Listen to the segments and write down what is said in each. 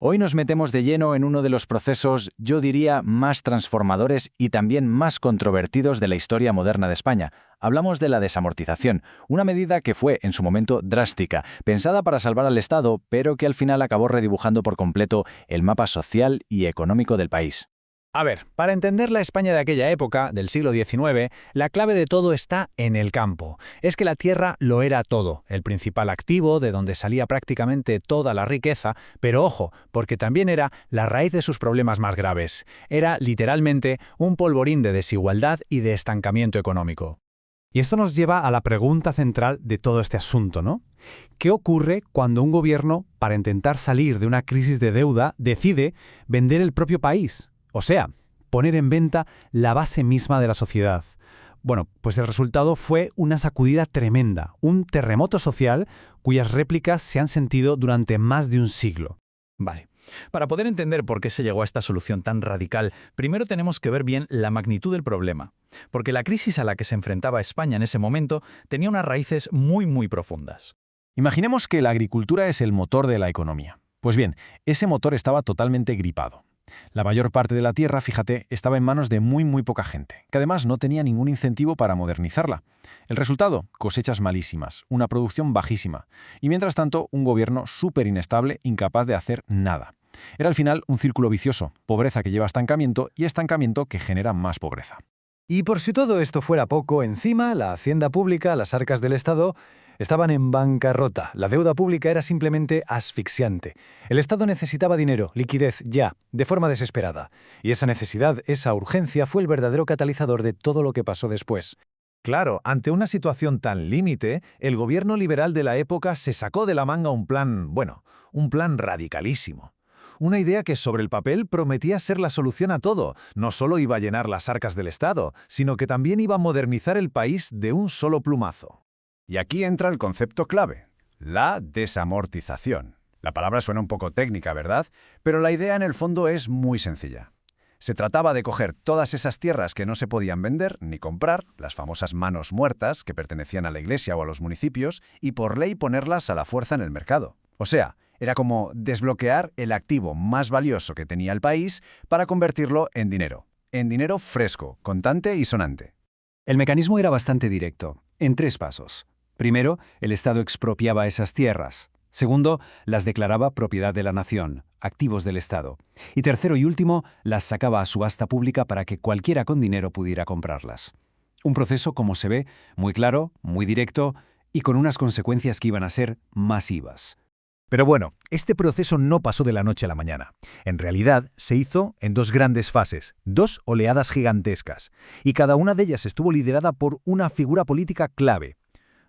Hoy nos metemos de lleno en uno de los procesos, yo diría, más transformadores y también más controvertidos de la historia moderna de España. Hablamos de la desamortización, una medida que fue, en su momento, drástica, pensada para salvar al Estado, pero que al final acabó redibujando por completo el mapa social y económico del país. A ver, para entender la España de aquella época, del siglo XIX, la clave de todo está en el campo. Es que la tierra lo era todo, el principal activo de donde salía prácticamente toda la riqueza, pero ojo, porque también era la raíz de sus problemas más graves. Era, literalmente, un polvorín de desigualdad y de estancamiento económico. Y esto nos lleva a la pregunta central de todo este asunto, ¿no? ¿Qué ocurre cuando un gobierno, para intentar salir de una crisis de deuda, decide vender el propio país? O sea, poner en venta la base misma de la sociedad. Bueno, pues el resultado fue una sacudida tremenda, un terremoto social cuyas réplicas se han sentido durante más de un siglo. Vale. Para poder entender por qué se llegó a esta solución tan radical, primero tenemos que ver bien la magnitud del problema. Porque la crisis a la que se enfrentaba España en ese momento tenía unas raíces muy profundas. Imaginemos que la agricultura es el motor de la economía. Pues bien, ese motor estaba totalmente gripado. La mayor parte de la tierra, fíjate, estaba en manos de muy poca gente, que además no tenía ningún incentivo para modernizarla. El resultado, cosechas malísimas, una producción bajísima, y mientras tanto un gobierno súper inestable, incapaz de hacer nada. Era al final un círculo vicioso, pobreza que lleva a estancamiento y estancamiento que genera más pobreza. Y por si todo esto fuera poco, encima, la hacienda pública, las arcas del Estado, estaban en bancarrota. La deuda pública era simplemente asfixiante. El Estado necesitaba dinero, liquidez, ya, de forma desesperada. Y esa necesidad, esa urgencia, fue el verdadero catalizador de todo lo que pasó después. Claro, ante una situación tan límite, el gobierno liberal de la época se sacó de la manga un plan radicalísimo. Una idea que sobre el papel prometía ser la solución a todo. No solo iba a llenar las arcas del Estado, sino que también iba a modernizar el país de un solo plumazo. Y aquí entra el concepto clave, la desamortización. La palabra suena un poco técnica, ¿verdad? Pero la idea en el fondo es muy sencilla. Se trataba de coger todas esas tierras que no se podían vender ni comprar, las famosas manos muertas que pertenecían a la Iglesia o a los municipios, y por ley ponerlas a la fuerza en el mercado. O sea, era como desbloquear el activo más valioso que tenía el país para convertirlo en dinero fresco, contante y sonante. El mecanismo era bastante directo, en 3 pasos. Primero, el Estado expropiaba esas tierras. Segundo, las declaraba propiedad de la nación, activos del Estado. Y tercero y último, las sacaba a subasta pública para que cualquiera con dinero pudiera comprarlas. Un proceso, como se ve, muy claro, muy directo y con unas consecuencias que iban a ser masivas. Pero bueno, este proceso no pasó de la noche a la mañana. En realidad, se hizo en 2 grandes fases, 2 oleadas gigantescas, y cada una de ellas estuvo liderada por una figura política clave.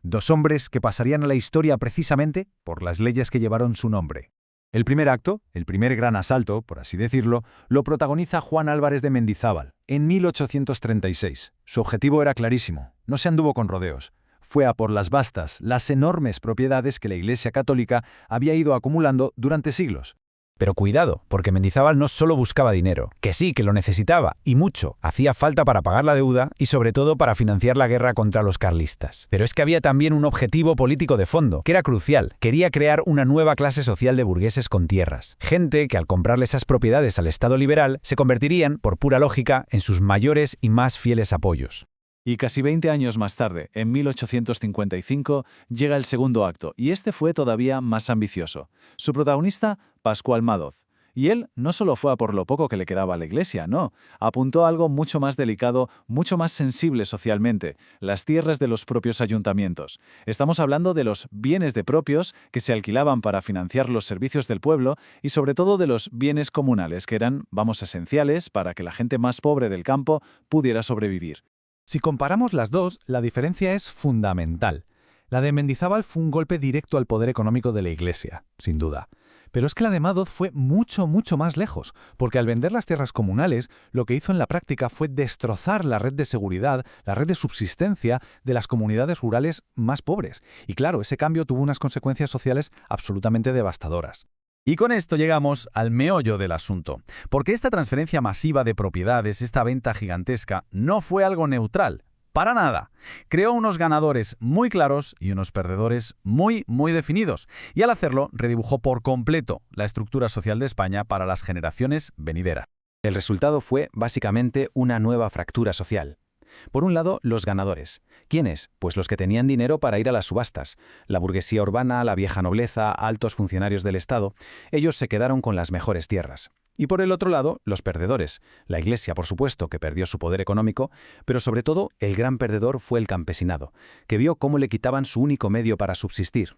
2 hombres que pasarían a la historia precisamente por las leyes que llevaron su nombre. El primer acto, el primer gran asalto, por así decirlo, lo protagoniza Juan Álvarez de Mendizábal, en 1836. Su objetivo era clarísimo, no se anduvo con rodeos. Fue a por las vastas, las enormes propiedades que la Iglesia Católica había ido acumulando durante siglos. Pero cuidado, porque Mendizábal no solo buscaba dinero, que sí, que lo necesitaba, y mucho, hacía falta para pagar la deuda y sobre todo para financiar la guerra contra los carlistas. Pero es que había también un objetivo político de fondo, que era crucial. Quería crear una nueva clase social de burgueses con tierras. Gente que al comprarle esas propiedades al Estado liberal se convertirían, por pura lógica, en sus mayores y más fieles apoyos. Y casi 20 años más tarde, en 1855, llega el segundo acto, y este fue todavía más ambicioso. Su protagonista, Pascual Madoz. Y él no solo fue a por lo poco que le quedaba a la Iglesia, no. Apuntó a algo mucho más delicado, mucho más sensible socialmente, las tierras de los propios ayuntamientos. Estamos hablando de los bienes de propios que se alquilaban para financiar los servicios del pueblo y sobre todo de los bienes comunales que eran, esenciales para que la gente más pobre del campo pudiera sobrevivir. Si comparamos las dos, la diferencia es fundamental. La de Mendizábal fue un golpe directo al poder económico de la Iglesia, sin duda. Pero es que la de Madoz fue mucho más lejos, porque al vender las tierras comunales, lo que hizo en la práctica fue destrozar la red de seguridad, la red de subsistencia de las comunidades rurales más pobres. Y claro, ese cambio tuvo unas consecuencias sociales absolutamente devastadoras. Y con esto llegamos al meollo del asunto, porque esta transferencia masiva de propiedades, esta venta gigantesca, no fue algo neutral. para nada. Creó unos ganadores muy claros y unos perdedores muy definidos. Y al hacerlo, redibujó por completo la estructura social de España para las generaciones venideras. El resultado fue básicamente una nueva fractura social. Por un lado, los ganadores. ¿Quiénes? Pues los que tenían dinero para ir a las subastas. La burguesía urbana, la vieja nobleza, altos funcionarios del Estado. Ellos se quedaron con las mejores tierras. Y por el otro lado, los perdedores. La Iglesia, por supuesto, que perdió su poder económico, pero sobre todo, el gran perdedor fue el campesinado, que vio cómo le quitaban su único medio para subsistir.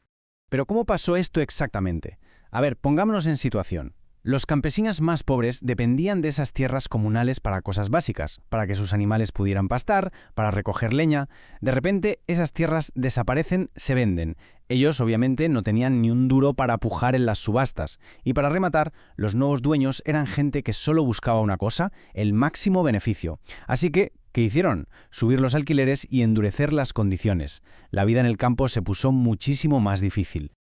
Pero ¿cómo pasó esto exactamente? A ver, pongámonos en situación. Los campesinos más pobres dependían de esas tierras comunales para cosas básicas, para que sus animales pudieran pastar, para recoger leña. De repente, esas tierras desaparecen, se venden. Ellos, obviamente, no tenían ni un duro para pujar en las subastas. Y para rematar, los nuevos dueños eran gente que solo buscaba una cosa, el máximo beneficio. Así que, ¿qué hicieron? Subir los alquileres y endurecer las condiciones. La vida en el campo se puso muchísimo más difícil.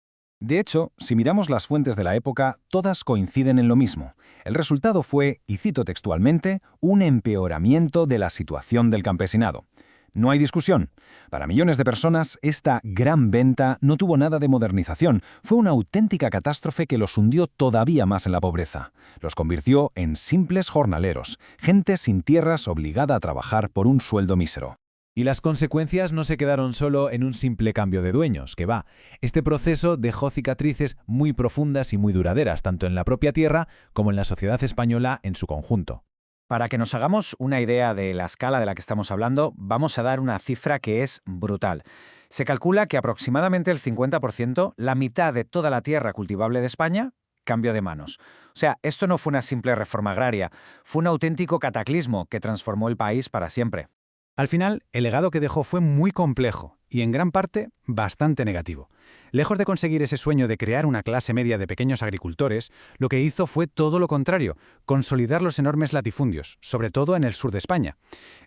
De hecho, si miramos las fuentes de la época, todas coinciden en lo mismo. El resultado fue, y cito textualmente, un empeoramiento de la situación del campesinado. No hay discusión. Para millones de personas, esta gran venta no tuvo nada de modernización. Fue una auténtica catástrofe que los hundió todavía más en la pobreza. Los convirtió en simples jornaleros, gente sin tierras obligada a trabajar por un sueldo mísero. Y las consecuencias no se quedaron solo en un simple cambio de dueños, que va. Este proceso dejó cicatrices muy profundas y muy duraderas, tanto en la propia tierra como en la sociedad española en su conjunto. Para que nos hagamos una idea de la escala de la que estamos hablando, vamos a dar una cifra que es brutal. Se calcula que aproximadamente el 50%, la mitad de toda la tierra cultivable de España, cambió de manos. O sea, esto no fue una simple reforma agraria, fue un auténtico cataclismo que transformó el país para siempre. Al final, el legado que dejó fue muy complejo y, en gran parte, bastante negativo. Lejos de conseguir ese sueño de crear una clase media de pequeños agricultores, lo que hizo fue todo lo contrario, consolidar los enormes latifundios, sobre todo en el sur de España.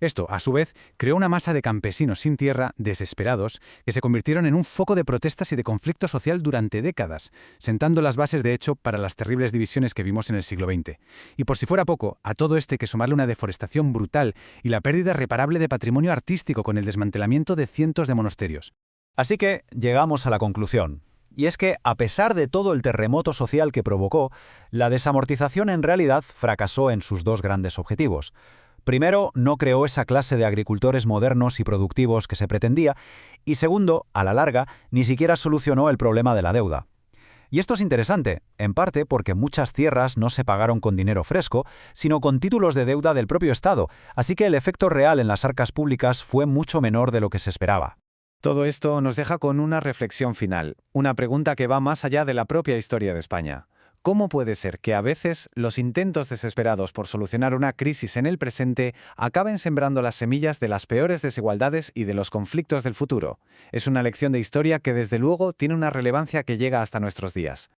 Esto, a su vez, creó una masa de campesinos sin tierra, desesperados, que se convirtieron en un foco de protestas y de conflicto social durante décadas, sentando las bases, de hecho, para las terribles divisiones que vimos en el siglo XX. Y por si fuera poco, a todo este hay que sumarle una deforestación brutal y la pérdida irreparable de patrimonio artístico con el desmantelamiento de cientos de monasterios. Así que llegamos a la conclusión. Y es que, a pesar de todo el terremoto social que provocó, la desamortización en realidad fracasó en sus dos grandes objetivos. Primero, no creó esa clase de agricultores modernos y productivos que se pretendía, y segundo, a la larga, ni siquiera solucionó el problema de la deuda. Y esto es interesante, en parte porque muchas tierras no se pagaron con dinero fresco, sino con títulos de deuda del propio Estado, así que el efecto real en las arcas públicas fue mucho menor de lo que se esperaba. Todo esto nos deja con una reflexión final, una pregunta que va más allá de la propia historia de España. ¿Cómo puede ser que a veces los intentos desesperados por solucionar una crisis en el presente acaben sembrando las semillas de las peores desigualdades y de los conflictos del futuro? Es una lección de historia que desde luego tiene una relevancia que llega hasta nuestros días.